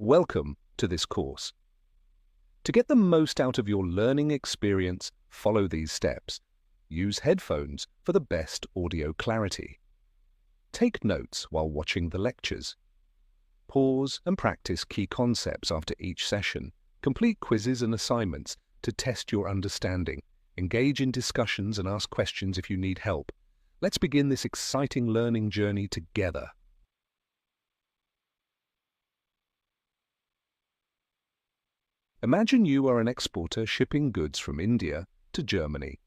Welcome to this course. To get the most out of your learning experience, follow these steps. Use headphones for the best audio clarity. Take notes while watching the lectures. Pause and practice key concepts after each session. Complete quizzes and assignments to test your understanding. Engage in discussions and ask questions if you need help. Let's begin this exciting learning journey together. Imagine you are an exporter shipping goods from India to Germany.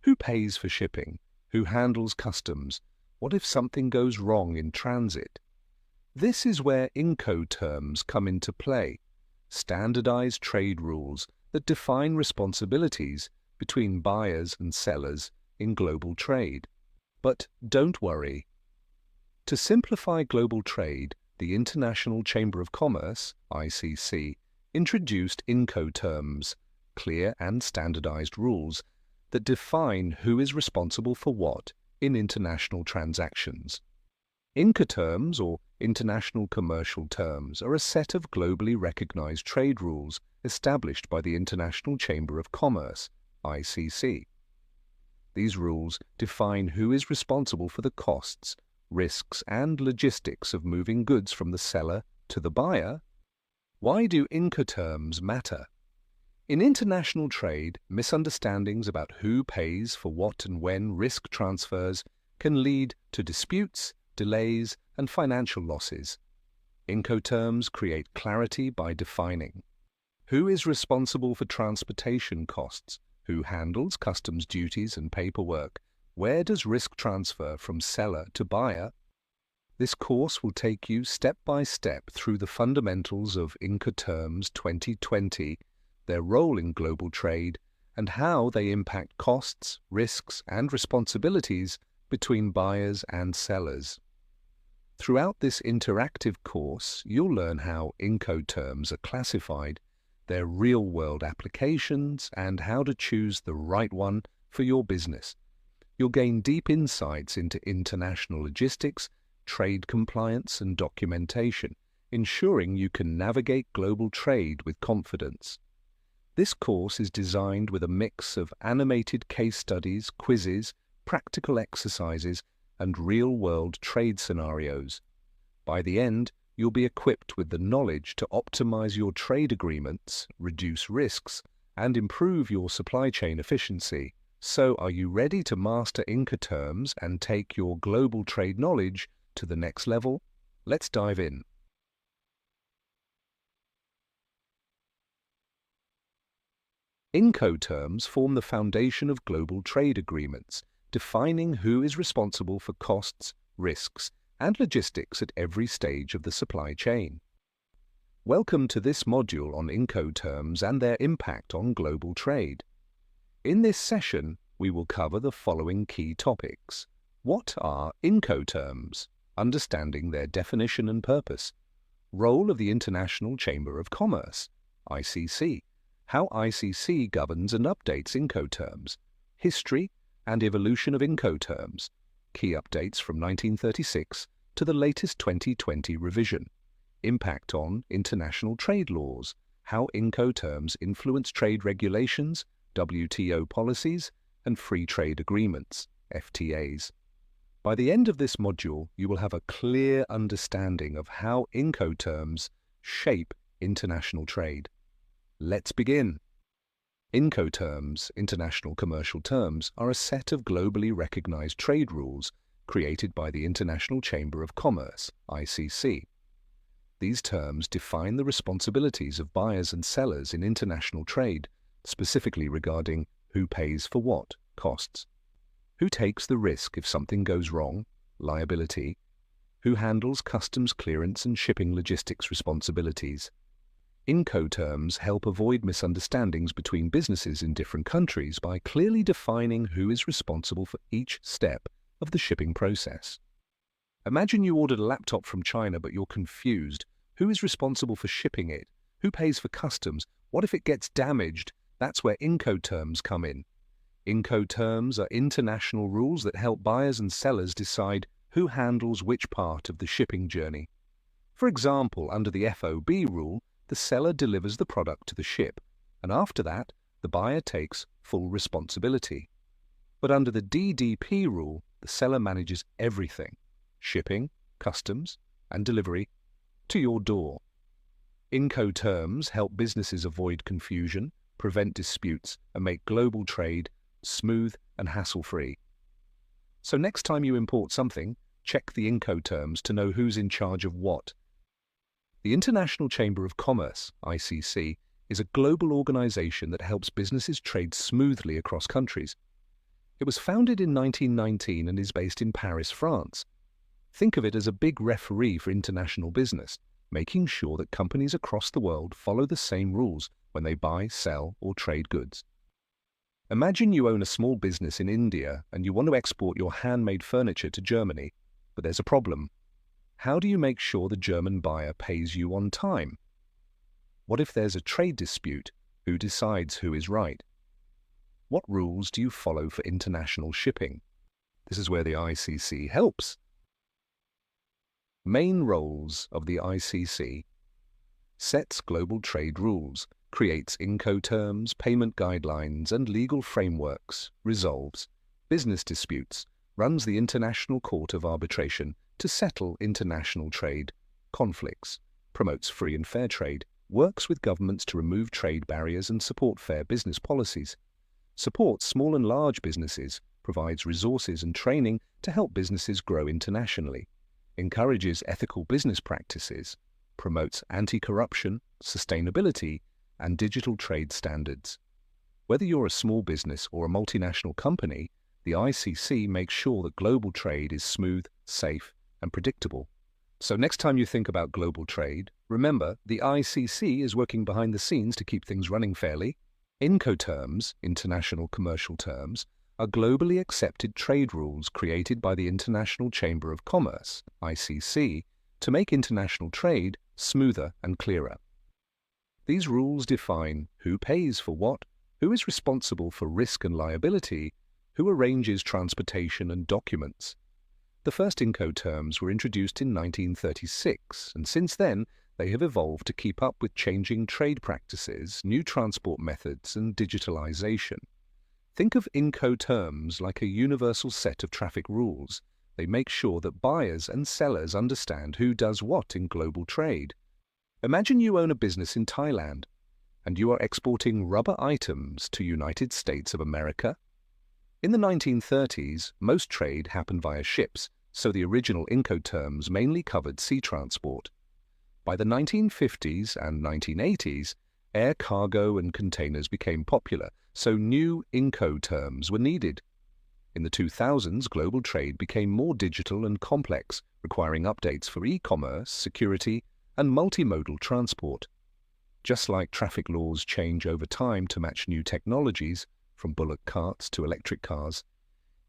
Who pays for shipping? Who handles customs? What if something goes wrong in transit? This is where Incoterms come into play, standardized trade rules that define responsibilities between buyers and sellers in global trade. But don't worry. To simplify global trade, the International Chamber of Commerce, ICC, introduced Incoterms, clear and standardized rules that define who is responsible for what in international transactions. Incoterms, or International Commercial Terms, are a set of globally recognized trade rules established by the International Chamber of Commerce, ICC. These rules define who is responsible for the costs, risks, and logistics of moving goods from the seller to the buyer. Why do Incoterms matter? In international trade, misunderstandings about who pays for what and when risk transfers can lead to disputes, delays, and financial losses. Incoterms create clarity by defining who is responsible for transportation costs, who handles customs duties and paperwork, where does risk transfer from seller to buyer. This course will take you step by step through the fundamentals of Incoterms 2020, their role in global trade, and how they impact costs, risks, and responsibilities between buyers and sellers. Throughout this interactive course, you'll learn how Incoterms are classified, their real-world applications, and how to choose the right one for your business. You'll gain deep insights into international logistics, trade compliance, and documentation, ensuring you can navigate global trade with confidence. This course is designed with a mix of animated case studies, quizzes, practical exercises, and real-world trade scenarios. By the end, you'll be equipped with the knowledge to optimize your trade agreements, reduce risks, and improve your supply chain efficiency. So, are you ready to master Incoterms and take your global trade knowledge to the next level? Let's dive in. Incoterms form the foundation of global trade agreements, defining who is responsible for costs, risks, and logistics at every stage of the supply chain. Welcome to this module on Incoterms and their impact on global trade. In this session, we will cover the following key topics. What are Incoterms? Understanding their definition and purpose. Role of the International Chamber of Commerce, ICC. How ICC governs and updates Incoterms. History and evolution of Incoterms. Key updates from 1936 to the latest 2020 revision. Impact on international trade laws. How Incoterms influence trade regulations, WTO policies, and free trade agreements, FTAs. By the end of this module, you will have a clear understanding of how Incoterms shape international trade. Let's begin. Incoterms, International Commercial Terms, are a set of globally recognized trade rules created by the International Chamber of Commerce, ICC. These terms define the responsibilities of buyers and sellers in international trade, specifically regarding who pays for what, costs. Who takes the risk if something goes wrong, liability. Who handles customs clearance and shipping logistics responsibilities. Incoterms help avoid misunderstandings between businesses in different countries by clearly defining who is responsible for each step of the shipping process. Imagine you ordered a laptop from China but you're confused. Who is responsible for shipping it? Who pays for customs? What if it gets damaged? That's where Incoterms come in. Incoterms are international rules that help buyers and sellers decide who handles which part of the shipping journey. For example, under the FOB rule, the seller delivers the product to the ship, and after that, the buyer takes full responsibility. But under the DDP rule, the seller manages everything: shipping, customs, and delivery to your door. Incoterms help businesses avoid confusion, prevent disputes, and make global trade smooth and hassle-free. So next time you import something, check the Incoterms to know who's in charge of what. The International Chamber of Commerce, ICC, is a global organization that helps businesses trade smoothly across countries. It was founded in 1919 and is based in Paris, France. Think of it as a big referee for international business, making sure that companies across the world follow the same rules when they buy, sell, or trade goods. Imagine you own a small business in India and you want to export your handmade furniture to Germany, but there's a problem. How do you make sure the German buyer pays you on time? What if there's a trade dispute? Who decides who is right? What rules do you follow for international shipping? This is where the ICC helps. Main roles of the ICC: sets global trade rules, creates Incoterms, payment guidelines, and legal frameworks, resolves business disputes, runs the International Court of Arbitration to settle international trade conflicts, promotes free and fair trade, works with governments to remove trade barriers and support fair business policies, supports small and large businesses, provides resources and training to help businesses grow internationally, encourages ethical business practices, promotes anti-corruption, sustainability, and digital trade standards. Whether you're a small business or a multinational company, the ICC makes sure that global trade is smooth, safe, and predictable. So next time you think about global trade, remember the ICC is working behind the scenes to keep things running fairly. Incoterms, international commercial terms, are globally accepted trade rules created by the International Chamber of Commerce, ICC, to make international trade smoother and clearer. These rules define who pays for what, who is responsible for risk and liability, who arranges transportation and documents. The first Incoterms were introduced in 1936, and since then they have evolved to keep up with changing trade practices, new transport methods, and digitalization. Think of Incoterms like a universal set of traffic rules. They make sure that buyers and sellers understand who does what in global trade. Imagine you own a business in Thailand, and you are exporting rubber items to United States of America. In the 1930s, most trade happened via ships, so the original Incoterms mainly covered sea transport. By the 1950s and 1980s, air cargo and containers became popular, so new Incoterms were needed. In the 2000s, global trade became more digital and complex, requiring updates for e-commerce, security, and multimodal transport. Just like traffic laws change over time to match new technologies, from bullock carts to electric cars,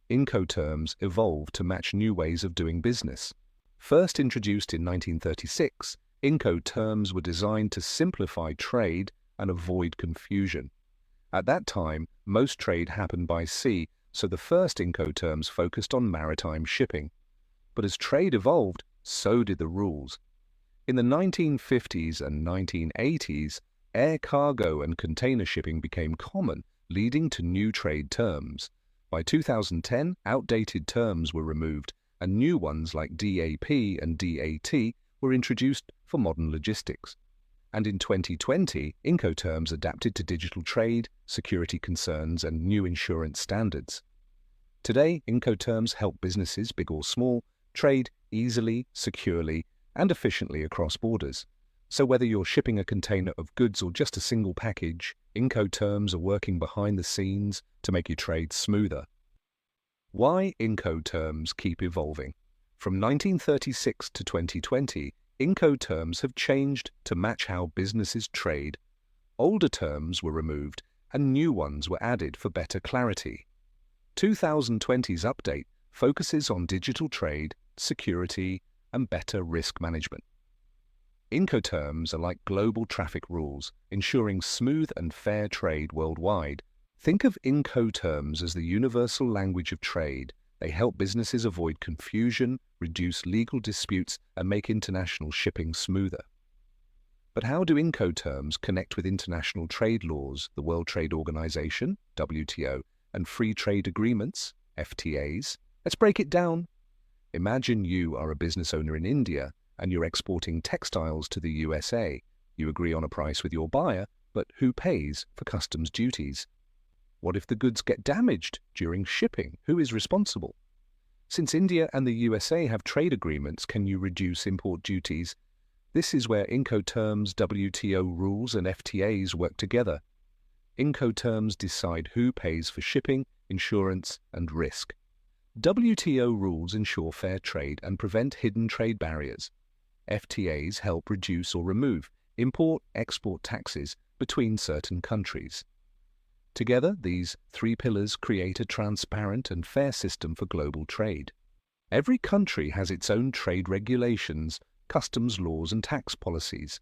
Incoterms evolved to match new ways of doing business. First introduced in 1936, Incoterms were designed to simplify trade and avoid confusion. At that time, most trade happened by sea, so the first Incoterms focused on maritime shipping. But as trade evolved, so did the rules. In the 1950s and 1980s, air cargo and container shipping became common, leading to new trade terms. By 2010, outdated terms were removed, and new ones like DAP and DAT were introduced for modern logistics. And in 2020, Incoterms adapted to digital trade, security concerns, and new insurance standards. Today, Incoterms help businesses, big or small, trade easily, securely, and efficiently across borders. So whether you're shipping a container of goods or just a single package, Incoterms are working behind the scenes to make your trade smoother. Why Incoterms keep evolving? From 1936 to 2020, Incoterms have changed to match how businesses trade. Older terms were removed and new ones were added for better clarity. 2020's update focuses on digital trade, security, and better risk management. Incoterms are like global traffic rules, ensuring smooth and fair trade worldwide. Think of Incoterms as the universal language of trade, They help businesses avoid confusion, reduce legal disputes, and make international shipping smoother. But how do Incoterms connect with international trade laws, the World Trade Organization, WTO, and free trade agreements, FTAs? Let's break it down. Imagine you are a business owner in India and you're exporting textiles to the USA. You agree on a price with your buyer, but who pays for customs duties? What if the goods get damaged during shipping? Who is responsible? Since India and the USA have trade agreements, can you reduce import duties? This is where Incoterms, WTO rules and FTAs work together. Incoterms decide who pays for shipping, insurance, and risk. WTO rules ensure fair trade and prevent hidden trade barriers. FTAs help reduce or remove import-export taxes between certain countries. Together, these three pillars create a transparent and fair system for global trade. Every country has its own trade regulations, customs laws, and tax policies.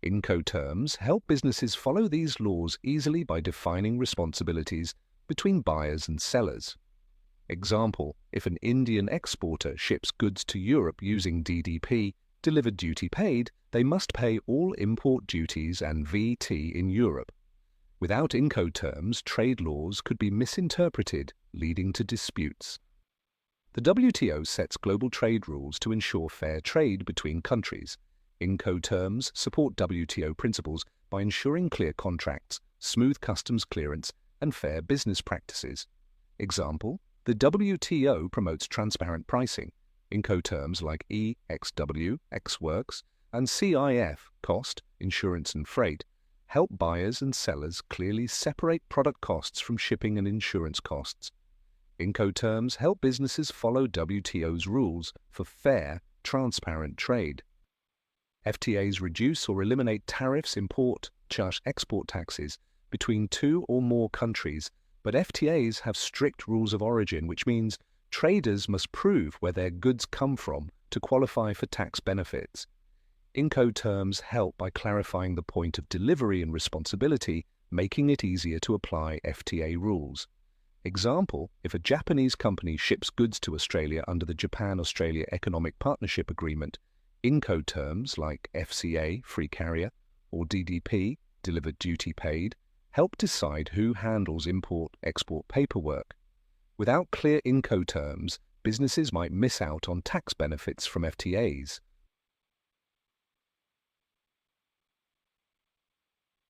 Incoterms help businesses follow these laws easily by defining responsibilities between buyers and sellers. Example, if an Indian exporter ships goods to Europe using DDP, delivered duty paid, they must pay all import duties and VAT in Europe. Without Incoterms, trade laws could be misinterpreted, leading to disputes. The WTO sets global trade rules to ensure fair trade between countries. Incoterms support WTO principles by ensuring clear contracts, smooth customs clearance, and fair business practices. Example, the WTO promotes transparent pricing. Incoterms like EXW, Ex-Works, and CIF, cost, insurance and freight, help buyers and sellers clearly separate product costs from shipping and insurance costs. Incoterms help businesses follow WTO's rules for fair, transparent trade. FTAs reduce or eliminate tariffs, import/export taxes between two or more countries, but FTAs have strict rules of origin, which means traders must prove where their goods come from to qualify for tax benefits. Incoterms help by clarifying the point of delivery and responsibility, making it easier to apply FTA rules. Example, if a Japanese company ships goods to Australia under the Japan-Australia Economic Partnership Agreement, Incoterms like FCA, free carrier, or DDP, delivered duty paid, help decide who handles import-export paperwork. Without clear Incoterms, businesses might miss out on tax benefits from FTAs.